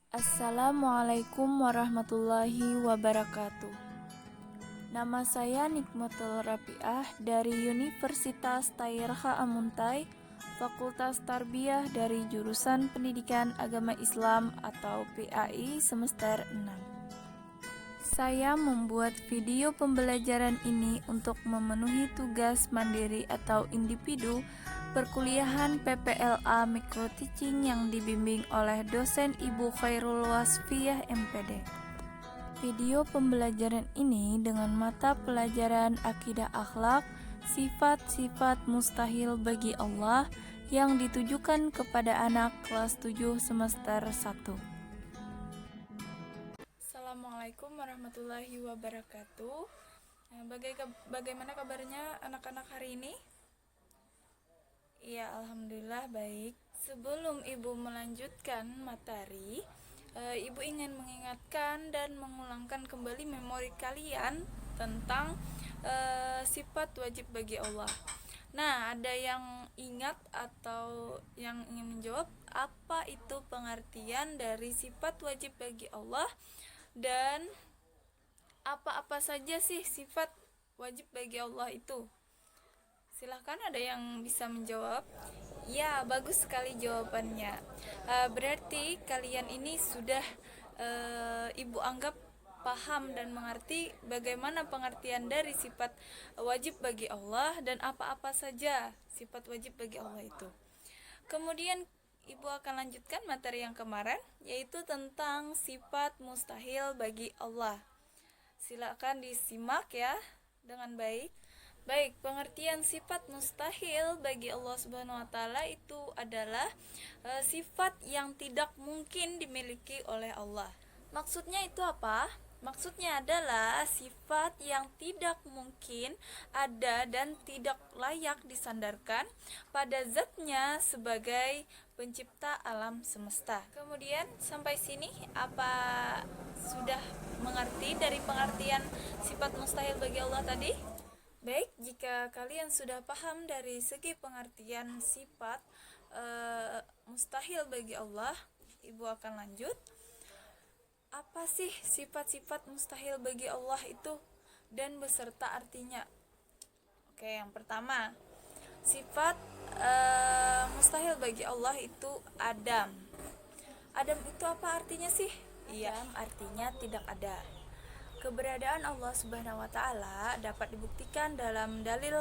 Assalamualaikum warahmatullahi wabarakatuh. Nama saya Nikmatul Rapiah dari Universitas Tayarha Amuntai, Fakultas Tarbiyah dari jurusan Pendidikan Agama Islam atau PAI semester 6. Saya membuat video pembelajaran ini untuk memenuhi tugas mandiri atau individu perkuliahan PPLA Micro Teaching yang dibimbing oleh dosen Ibu Khairul Wasfiyah MPD. Video pembelajaran ini dengan mata pelajaran akidah akhlak, sifat-sifat mustahil bagi Allah yang ditujukan kepada anak kelas 7 semester 1. Assalamualaikum warahmatullahi wabarakatuh. Bagaimana kabarnya anak-anak hari ini? Ya, alhamdulillah baik. Sebelum Ibu melanjutkan materi, Ibu ingin mengingatkan dan mengulangkan kembali memori kalian tentang sifat wajib bagi Allah. Nah, ada yang ingat atau yang ingin menjawab apa itu pengertian dari sifat wajib bagi Allah dan apa-apa saja sih sifat wajib bagi Allah itu? Silahkan, ada yang bisa menjawab? Ya, bagus sekali jawabannya. Berarti kalian ini sudah Ibu anggap paham dan mengerti bagaimana pengertian dari sifat wajib bagi Allah dan apa-apa saja sifat wajib bagi Allah itu. Kemudian Ibu akan lanjutkan materi yang kemarin, yaitu tentang sifat mustahil bagi Allah. Silakan disimak ya dengan baik. Baik, pengertian sifat mustahil bagi Allah Subhanahu wa taala itu adalah sifat yang tidak mungkin dimiliki oleh Allah. Maksudnya itu apa? Maksudnya adalah sifat yang tidak mungkin ada dan tidak layak disandarkan pada zatnya sebagai pencipta alam semesta. Kemudian sampai sini apa sudah mengerti dari pengertian sifat mustahil bagi Allah tadi? Baik, jika kalian sudah paham dari segi pengertian sifat mustahil bagi Allah, Ibu akan lanjut. Apa sih sifat-sifat mustahil bagi Allah itu dan beserta artinya? Oke, yang pertama, sifat mustahil bagi Allah itu Adam. Adam itu apa artinya sih? Iya, artinya tidak ada. Keberadaan Allah Subhanahu wa taala dapat dibuktikan dalam dalil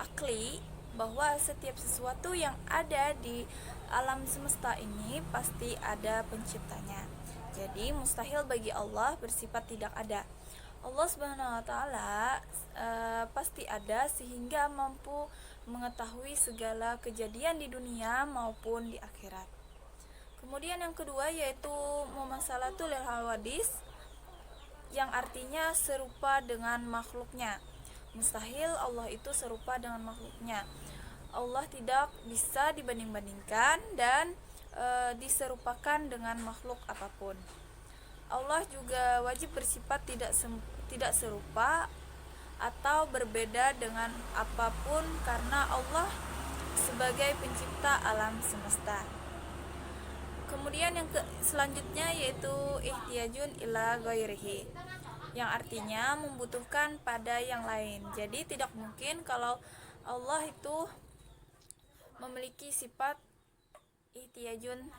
akli bahwa setiap sesuatu yang ada di alam semesta ini pasti ada penciptanya. Jadi mustahil bagi Allah bersifat tidak ada. Allah Subhanahu wa taala pasti ada sehingga mampu mengetahui segala kejadian di dunia maupun di akhirat. Kemudian yang kedua yaitu mumasalatul lil hawadis, yang artinya serupa dengan makhluknya. Mustahil Allah itu serupa dengan makhluknya. Allah tidak bisa dibanding-bandingkan dan diserupakan dengan makhluk apapun. Allah juga wajib bersifat tidak serupa atau berbeda dengan apapun karena Allah sebagai pencipta alam semesta. Kemudian yang selanjutnya yaitu ihtiyajun ila ghairihi, yang artinya membutuhkan pada yang lain. Jadi tidak mungkin kalau Allah itu memiliki sifat ihtiyajun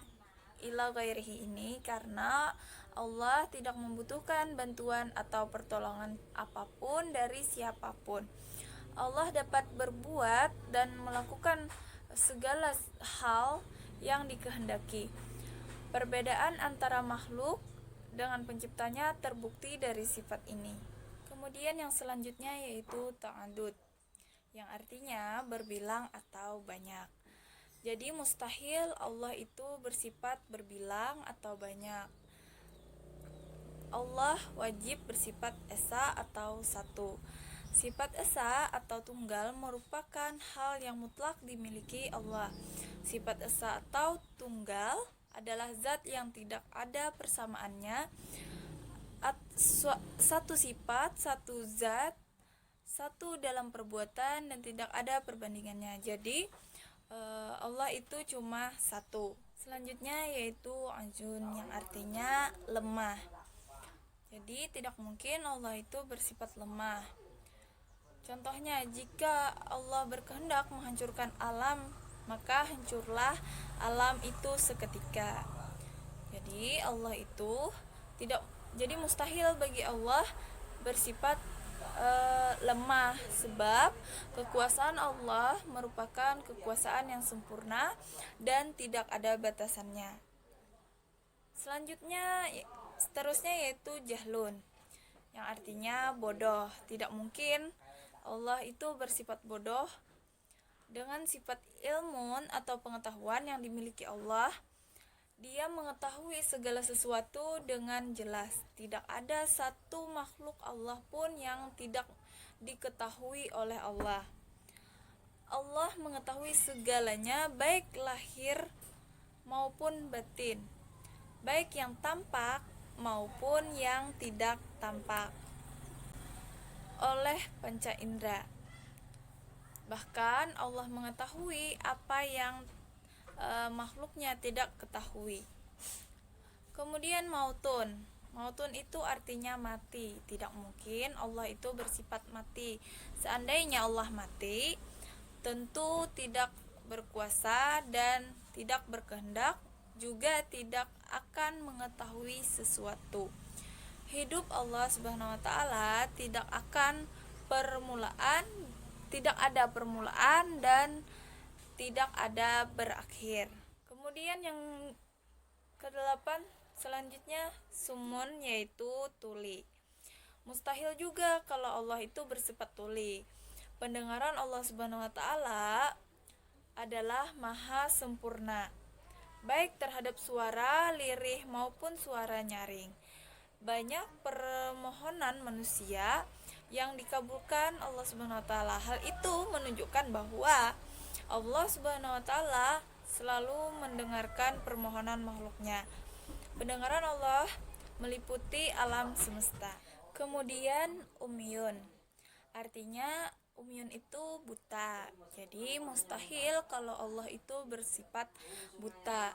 ila ghairihi ini karena Allah tidak membutuhkan bantuan atau pertolongan apapun dari siapapun. Allah dapat berbuat dan melakukan segala hal yang dikehendaki. Perbedaan antara makhluk dengan penciptanya terbukti dari sifat ini. Kemudian yang selanjutnya yaitu ta'adud, yang artinya berbilang atau banyak. Jadi mustahil Allah itu bersifat berbilang atau banyak. Allah wajib bersifat esa atau satu. Sifat esa atau tunggal merupakan hal yang mutlak dimiliki Allah. Sifat esa atau tunggal adalah zat yang tidak ada persamaannya. Satu sifat, satu zat, satu dalam perbuatan dan tidak ada perbandingannya. Jadi Allah itu cuma satu, Selanjutnya yaitu ajun yang artinya lemah. Jadi tidak mungkin Allah itu bersifat lemah. Contohnya, jika Allah berkehendak menghancurkan alam, maka hancurlah alam itu seketika. Jadi Allah itu tidak jadi mustahil bagi Allah bersifat lemah, sebab kekuasaan Allah merupakan kekuasaan yang sempurna dan tidak ada batasannya. Seterusnya yaitu jahlun, yang artinya bodoh. Tidak mungkin Allah itu bersifat bodoh. Dengan sifat ilmu atau pengetahuan yang dimiliki Allah, Dia mengetahui segala sesuatu dengan jelas. Tidak ada satu makhluk Allah pun yang tidak diketahui oleh Allah. Allah mengetahui segalanya, baik lahir maupun batin, baik yang tampak maupun yang tidak tampak, oleh panca indera. Bahkan Allah mengetahui apa yang makhluknya tidak ketahui. Kemudian mautun itu artinya mati. Tidak mungkin Allah itu bersifat mati. Seandainya Allah mati, tentu tidak berkuasa dan tidak berkehendak, juga tidak akan mengetahui sesuatu. Hidup Allah Subhanahu wa taala tidak ada permulaan dan tidak ada berakhir. Kemudian yang kedelapan selanjutnya sumun, yaitu tuli. Mustahil juga kalau Allah itu bersifat tuli. Pendengaran Allah Subhanahu wa taala adalah maha sempurna, baik terhadap suara lirih maupun suara nyaring. Banyak permohonan manusia yang dikabulkan Allah Subhanahu wa taala. Hal itu menunjukkan bahwa Allah Subhanahu wa taala selalu mendengarkan permohonan makhluknya. Pendengaran Allah meliputi alam semesta. Kemudian umyun. Artinya umyun itu buta. Jadi mustahil kalau Allah itu bersifat buta.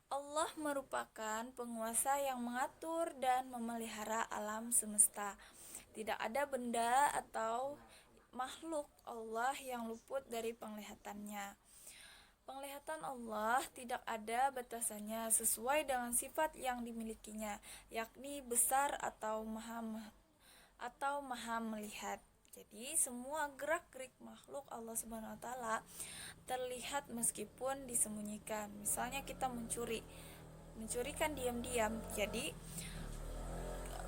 Allah merupakan penguasa yang mengatur dan memelihara alam semesta. Tidak ada benda atau makhluk Allah yang luput dari penglihatannya. Penglihatan Allah tidak ada batasannya sesuai dengan sifat yang dimilikinya, yakni besar atau maha melihat. Jadi semua gerak-gerik makhluk Allah Subhanahu wa taala terlihat meskipun disembunyikan. Misalnya kita mencurikan diam-diam. Jadi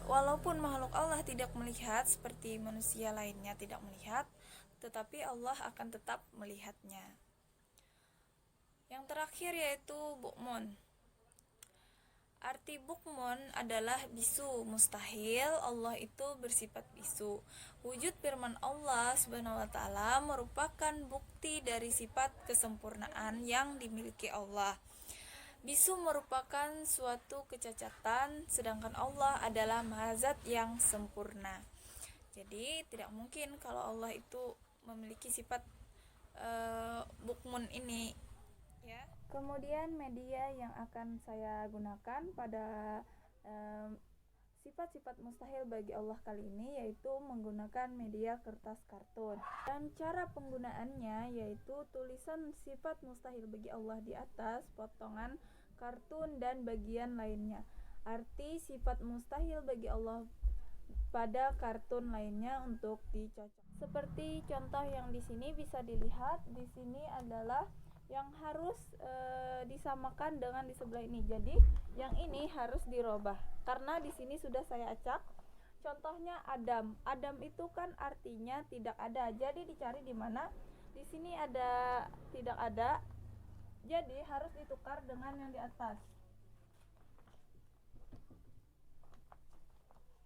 walaupun makhluk Allah tidak melihat seperti manusia lainnya tidak melihat, tetapi Allah akan tetap melihatnya. Yang terakhir yaitu bukmun. Arti bukmun adalah bisu. Mustahil Allah itu bersifat bisu. Wujud firman Allah Subhanahu wa taala merupakan bukti dari sifat kesempurnaan yang dimiliki Allah. Bisu merupakan suatu kecacatan, sedangkan Allah adalah mahazat yang sempurna. Jadi tidak mungkin kalau Allah itu memiliki sifat bukmun ini, ya. Kemudian media yang akan saya gunakan pada sifat-sifat mustahil bagi Allah kali ini yaitu menggunakan media kertas kartun. Dan cara penggunaannya yaitu tulisan sifat mustahil bagi Allah di atas potongan kartun dan bagian lainnya. Arti sifat mustahil bagi Allah pada kartun lainnya untuk dicocok. Seperti contoh yang di sini bisa dilihat, di sini adalah yang harus disamakan dengan di sebelah ini. Jadi yang ini harus dirubah karena di sini sudah saya acak. Contohnya Adam. Adam itu kan artinya tidak ada. Jadi dicari di mana? Di sini ada, tidak ada. Jadi harus ditukar dengan yang di atas.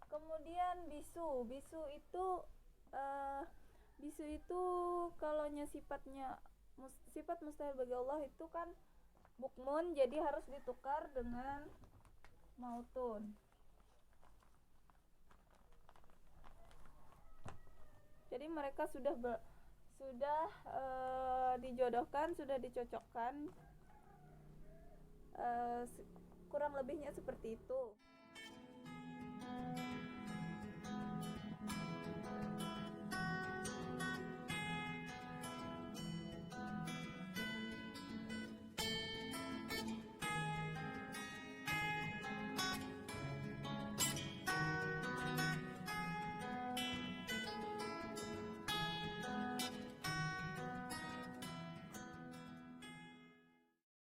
Kemudian bisu. Bisu itu kalau sifat mustahil bagi Allah itu kan bukmun, jadi harus ditukar dengan mautun. Jadi mereka sudah dijodohkan, sudah dicocokkan. Eh, kurang lebihnya seperti itu.